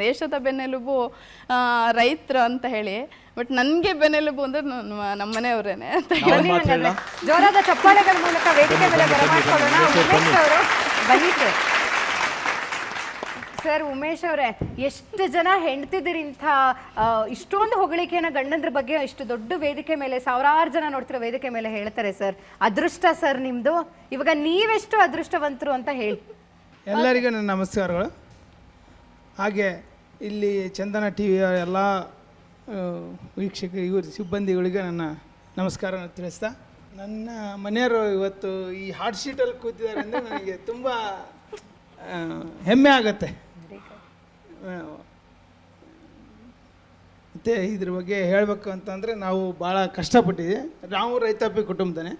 ದೇಶದ ಬೆನ್ನೆಲುಬು ರೈತರು ಅಂತ ಹೇಳಿ, ಬಟ್ ನನಗೆ ಬೆನ್ನೆಲುಬು ಅಂದ್ರೆ ನಮ್ಮ ಮನೆಯವರೇನೆ ಅಂತ ಹೇಳಿ. ಜೋರಾದ ಚಪ್ಪಾಳೆಗಳ ಮೂಲಕ ವೇದಿಕೆ ಮೇಲೆ ಬರಮಾಡ್ಕೊಳ್ಳೋಣ. ಉಮೇಶ್ ಅವರು ಬನ್ನಿ ಸರ್. ಉಮೇಶ್ ಅವರೇ, ಎಷ್ಟು ಜನ ಹೆಂಡ್ತಿದ್ದೀರಿ ಇಂಥ ಇಷ್ಟೊಂದು ಹೊಗಳಿಕೆನ ಗಂಡಂದ್ರ ಬಗ್ಗೆ ಇಷ್ಟು ದೊಡ್ಡ ವೇದಿಕೆ ಮೇಲೆ ಸಾವಿರಾರು ಜನ ನೋಡ್ತಿರೋ ವೇದಿಕೆ ಮೇಲೆ ಹೇಳ್ತಾರೆ ಸರ್. ಅದೃಷ್ಟ ಸರ್ ನಿಮ್ಮದು. ಇವಾಗ ನೀವೆಷ್ಟು ಅದೃಷ್ಟವಂತರು ಅಂತ ಹೇಳಿ. ಎಲ್ಲರಿಗೂ ನನ್ನ ನಮಸ್ಕಾರಗಳು. ಹಾಗೆ ಇಲ್ಲಿ ಚಂದನ ಟಿ ವಿಯ ಎಲ್ಲ ಇವರು ಸಿಬ್ಬಂದಿಗಳಿಗೆ ನನ್ನ ನಮಸ್ಕಾರ ತಿಳಿಸ್ತಾ, ನನ್ನ ಮನೆಯವರು ಇವತ್ತು ಈ ಹಾಟ್ ಶೀಟಲ್ಲಿ ಕೂತಿದ್ದಾರೆ ಅಂದರೆ ನನಗೆ ತುಂಬ ಹೆಮ್ಮೆ ಆಗುತ್ತೆ. ಮತ್ತು ಇದ್ರ ಬಗ್ಗೆ ಹೇಳಬೇಕು ಅಂತಂದರೆ ನಾವು ಭಾಳ ಕಷ್ಟಪಟ್ಟಿದ್ವಿ. ನಾವು ರೈತಾಪಿ ಕುಟುಂಬದನೇ.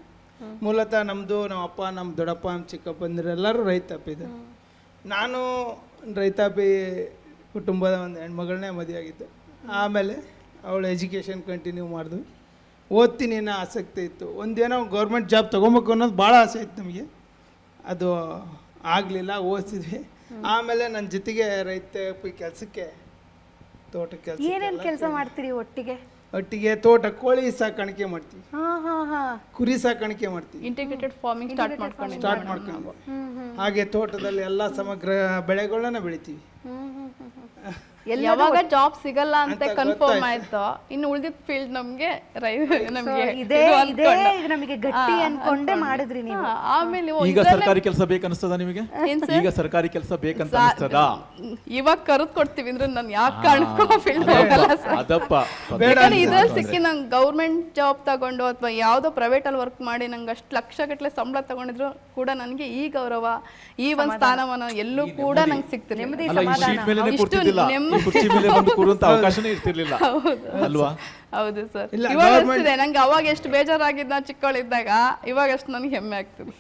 ಮೂಲತಃ ನಮ್ಮದು ನಮ್ಮ ಅಪ್ಪ, ನಮ್ಮ ದೊಡ್ಡಪ್ಪ, ನಮ್ಮ ಚಿಕ್ಕಪ್ಪಂದಿರೆಲ್ಲರೂ ರೈತಾಪಿದೆ. ನಾನು ರೈತಾಪಿ ಕುಟುಂಬದ ಒಂದು ಹೆಣ್ಮಗಳನ್ನೇ ಮದುವೆ ಆಗಿದ್ದೆ. ಆಮೇಲೆ ಅವಳು ಎಜುಕೇಷನ್ ಕಂಟಿನ್ಯೂ ಮಾಡಿದ್ವಿ. ಓದ್ತೀನಿ ಅನ್ನೋ ಆಸಕ್ತಿ ಇತ್ತು. ಒಂದೇನೋ ಗೌರ್ಮೆಂಟ್ ಜಾಬ್ ತೊಗೊಬೇಕು ಅನ್ನೋದು ಭಾಳ ಆಸೆ ಇತ್ತು ನಮಗೆ. ಅದು ಆಗಲಿಲ್ಲ, ಓದಿಸಿದ್ವಿ. ಆಮೇಲೆ ನನ್ನ ಜೊತೆಗೆ ರೈತಾಪಿ ಕೆಲಸಕ್ಕೆ, ತೋಟ ಕೆಲಸ. ಏನೇನು ಕೆಲಸ ಮಾಡ್ತೀರಿ ಒಟ್ಟಿಗೆ? ಒಟ್ಟಿಗೆ ತೋಟ, ಕೋಳಿ ಸಾಕಾಣಿಕೆ ಮಾಡ್ತೀವಿ, ಕುರಿ ಸಾಕಾಣಿಕೆ ಮಾಡ್ತೀವಿ. ಇಂಟಿಗ್ರೇಟೆಡ್ ಫಾರ್ಮಿಂಗ್ ಸ್ಟಾರ್ಟ್ ಮಾಡ್ಕೊಂಡು ಹಾಗೆ ತೋಟದಲ್ಲಿ ಎಲ್ಲ ಸಮಗ್ರ ಬೆಳೆಗಳನ್ನ ಬೆಳಿತೀವಿ. ಯಾವಾಗ ಜಾಬ್ ಸಿಗಲ್ಲ ಅಂತ ಕನ್ಫರ್ಮ್ ಆಯ್ತು, ಇನ್ನು ಉಳಿದಿದ್ದ ಫೀಲ್ಡ್ ನಮ್ಗೆ ನಮಗೆ ಗಟ್ಟಿ ಅನ್ಕೊಂಡೆ ಮಾಡಿದ್ರಿ ನೀವು. ಆಮೇಲೆ ಈಗ ಸರ್ಕಾರಿ ಕೆಲಸ ಬೇಕನ್ನಿಸ್ತದ ನಿಮಗೆ? ಈಗ ಸರ್ಕಾರಿ ಕೆಲಸ ಬೇಕಂತ ಅನಿಸ್ತದ? ಇವಾಗ ಕರೆದು ಕೊಡ್ತೀವಿ ಅಂದ್ರೆ ನಾನು ಯಾಕೆ ಕಾಣಕ್ಕೋ ಫೀಲ್ಡ್ ಹೋಗಲ್ಲ ಸರ್. ಇದ್ರಲ್ಲಿ ಸಿಕ್ಕಿ ನಂಗೆ ಗೌರ್ಮೆಂಟ್ ಜಾಬ್ ತಗೊಂಡು ಅಥವಾ ಯಾವ್ದೋ ಪ್ರೈವೇಟ್ ಅಲ್ಲಿ ವರ್ಕ್ ಮಾಡಿ ನಂಗೆ ಅಷ್ಟು ಲಕ್ಷ ಗಟ್ಟಲೆ ಸಂಬಳ ತಗೊಂಡಿದ್ರು ಕೂಡ ನನಗೆ ಈ ಗೌರವ, ಈ ಒಂದು ಸ್ಥಾನಮಾನ ಎಲ್ಲೂ ಕೂಡ ನಂಗೆ ಸಿಗ್ತಿರ್ಲಿಲ್ಲ. ಕುರ್ಚಿ ಮೇಲೆ ಬಂದು ಕೂರುವಂತ ಅವಕಾಶನೇ ಇರ್ತಿರ್ಲಿಲ್ಲ ಅಲ್ವಾ? ಹೌದು ಸರ್. ಇವಾಗ ನಂಗೆ ಅವಾಗ ಎಷ್ಟು ಬೇಜಾರಾಗಿದ್ದ ಚಿಕ್ಕವಳಿದ್ದಾಗ, ಇವಾಗ ಅಷ್ಟು ನನಗೆ ಹೆಮ್ಮೆ ಆಗ್ತದೆ.